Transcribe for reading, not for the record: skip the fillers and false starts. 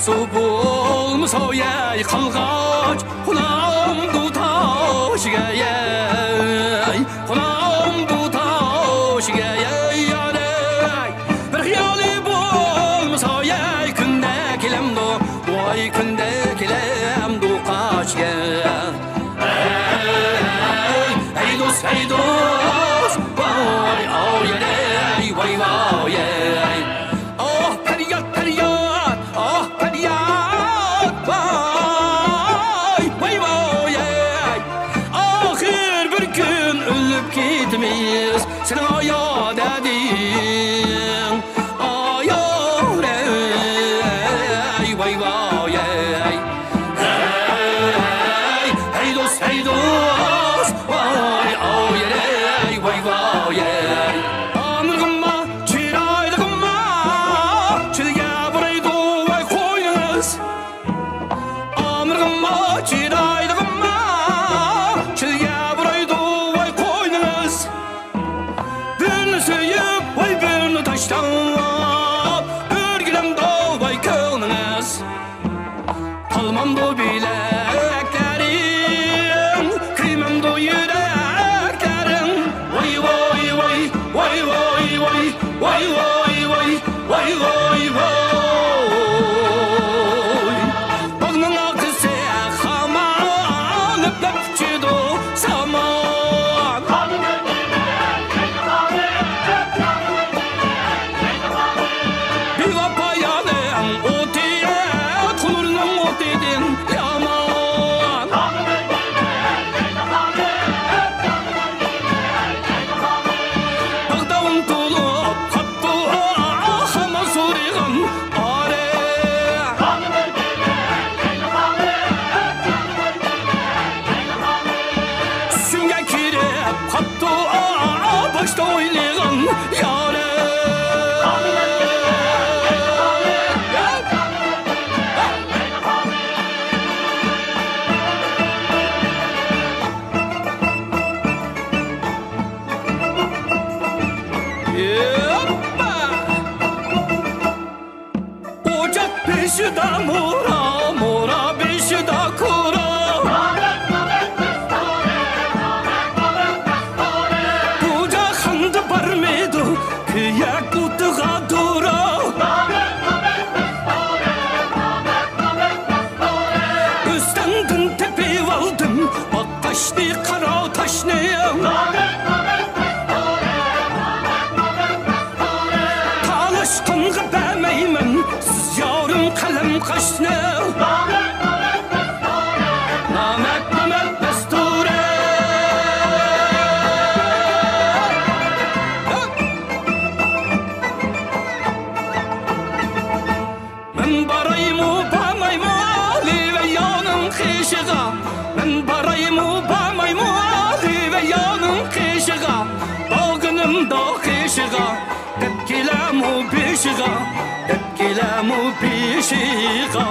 su bulmasa yay qalğaç Xulamdu taşıga yay Xulamdu taşıga yay Bir xiyali bulmasa yay Künde kilemdu Vay künde kilemdu qaçga Ey dost Vay oh yay Vay vay yay Oh feryat Oh feryat Vay vay vay Ahir bir gün ölüp gitmeyiz Sen ayad edin Ayad ey Vay vay Hey dost Vay oh yay Vay vay Amırgınma çiraylıgınma Çilge buraydı vay koynunuz Amırgınma çiraylıgınma Çilge buraydı vay koynunuz Birini söyüp vay birini taşlap Ürgülemde vay könünüz Palmamdı bileklerim Kıymamdı yüreklerim Vay vay vay Vay vay vay Vay vay vay Vay vay vay Bağının akısı xaman Öpüp çiğdu saman Bir vapayanın otiye Tulurunun otidin yaman Bağdağın tulup kaptı Hama suriğin are Sünger kirip kaptı Başta oynayın yare Ocak peşida mura Mura peşida kura Buca handı barmedu Kıyak kutuğa dura Üstendin tepeyi aldım Bak taşlı kara taşlı Talaşkınğı bəmeymen Siz yarım kalem kaşlı Namet besture Men baraymu bamaymu Ali ve yanım kışığa Men baraymu bamaymu Ali ve yanım kışığa Bağınım da kışığa Tepkilemu pişiğa Tepkilemu pişiğa